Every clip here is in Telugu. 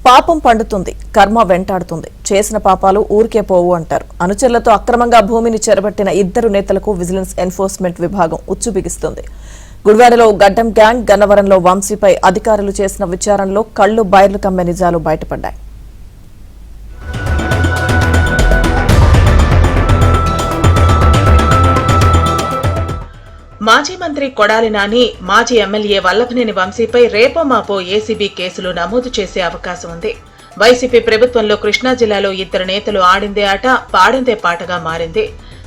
పాపం పండుతుంది, కర్మ వెంటాడుతుంది. చేసిన పాపాలు ఊరికే పోవు అంటారు. అనుచరులతో అక్రమంగా భూమిని చెరబట్టిన ఇద్దరు నేతలకు విజిలెన్స్ ఎన్ఫోర్స్మెంట్ విభాగం ఉచ్చు బిగిస్తుంది. గుడివాడలో గడ్డం గ్యాంగ్, గన్నవరంలో వంశీపై అధికారులు చేసిన విచారణలో కళ్లు బయర్లు కమ్మే నిజాలు బయటపడ్డాయి. మాజీ మంత్రి కొడాలి నాని, మాజీ ఎమ్మెల్యే వల్లభనేని వంశీపై రేపో మాపో ఏసీబీ కేసులు నమోదు చేసే అవకాశం ఉంది. వైసీపీ ప్రభుత్వంలో కృష్ణా జిల్లాలో ఇద్దరు నేతలు ఆడిందే ఆట, పాడిందే పాటగా మారింది.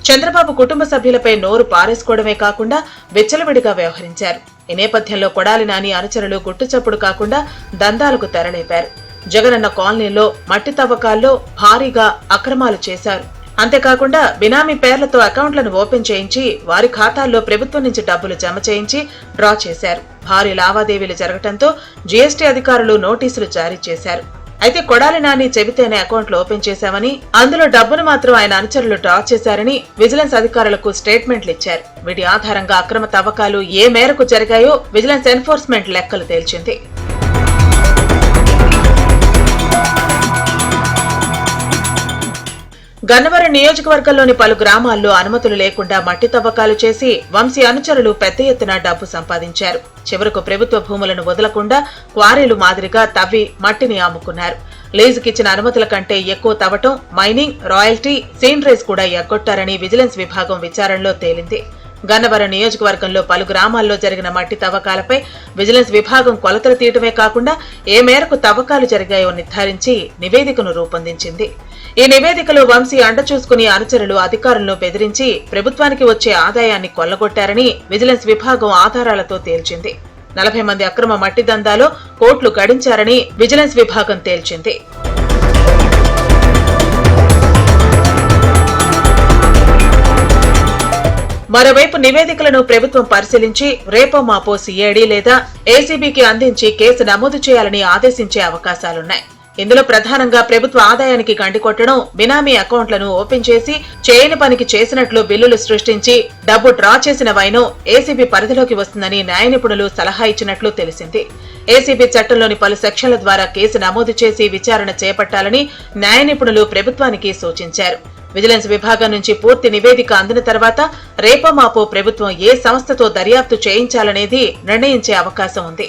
చంద్రబాబు కుటుంబ సభ్యులపై నోరు పారేసుకోవడమే కాకుండా విచ్చలవిడిగా వ్యవహరించారు. ఈ నేపథ్యంలో కొడాలి నాని అనుచరులు గుట్టుచప్పుడు కాకుండా దందాలకు తెరలేపారు. జగనన్న కాలనీలో మట్టి తవ్వకాల్లో భారీగా అక్రమాలు చేశారు. అంతేకాకుండా బినామీ పేర్లతో అకౌంట్లను ఓపెన్ చేయించి వారి ఖాతాల్లో ప్రభుత్వం నుంచి డబ్బులు జమ చేయించి డ్రా చేశారు. భారీ లావాదేవీలు జరగడంతో జీఎస్టీ అధికారులు నోటీసులు జారీ చేశారు. అయితే కొడాలి నాని చెబితేనే అకౌంట్లు ఓపెన్ చేశామని, అందులో డబ్బును మాత్రం ఆయన అనుచరులు డ్రా చేశారని విజిలెన్స్ అధికారులకు స్టేట్మెంట్లు ఇచ్చారు. వీటి ఆధారంగా అక్రమ తవ్వకాలు ఏ మేరకు జరిగాయో విజిలెన్స్ ఎన్ఫోర్స్మెంట్ లెక్కలు తేల్చింది. గన్నవరం నియోజకవర్గంలోని పలు గ్రామాల్లో అనుమతులు లేకుండా మట్టి తవ్వకాలు చేసి వంశీ అనుచరులు పెద్ద ఎత్తున డబ్బు సంపాదించారు. చివరకు ప్రభుత్వ భూములను వదలకుండా క్వారీలు మాదిరిగా తవ్వి మట్టిని అమ్ముకున్నారు. లీజుకిచ్చిన అనుమతుల కంటే ఎక్కువ తవ్వటం, మైనింగ్, రాయల్టీ, సీనరీస్ కూడా ఎగ్గొట్టారని విజిలెన్స్ విభాగం విచారణలో తేలింది. గన్నవరం నియోజకవర్గంలో పలు గ్రామాల్లో జరిగిన మట్టి తవ్వకాలపై విజిలెన్స్ విభాగం కొలతలు తీయటమే కాకుండా ఏ మేరకు తవ్వకాలు జరిగాయో నిర్ధారించి నివేదికను రూపొందించింది. ఈ నివేదికలో వంశీ అండ చూసుకుని అనుచరులు అధికారులను బెదిరించి ప్రభుత్వానికి వచ్చే ఆదాయాన్ని కొల్లగొట్టారని విజిలెన్స్ విభాగం ఆధారాలతో తేల్చింది. 40 మంది అక్రమ మట్టి దందాలో కోట్లు గడించారని విజిలెన్స్ విభాగం తేల్చింది. మరోవైపు నివేదికలను ప్రభుత్వం పరిశీలించి రేపో మాపో సిఐడి లేదా ఏసీబీకి అందించి కేసు నమోదు చేయాలని ఆదేశించే అవకాశాలున్నాయి. ఇందులో ప్రధానంగా ప్రభుత్వ ఆదాయానికి గండికొట్టడం, బినామీ అకౌంట్లను ఓపెన్ చేసి చేయని పనికి చేసినట్లు బిల్లులు సృష్టించి డబ్బు డ్రా చేసిన వైనం ఏసీబీ పరిధిలోకి వస్తుందని న్యాయ నిపుణులు సలహా ఇచ్చినట్లు తెలిసింది. ఏసీబీ చట్టంలోని పలు సెక్షన్ల ద్వారా కేసు నమోదు చేసి విచారణ చేపట్టాలని న్యాయ నిపుణులు ప్రభుత్వానికి సూచించారు. విజిలెన్స్ విభాగం నుంచి పూర్తి నివేదిక అందిన తర్వాత రేపో మాపో ప్రభుత్వం ఏ సంస్థతో దర్యాప్తు చేయించాలనేది నిర్ణయించే అవకాశం ఉంది.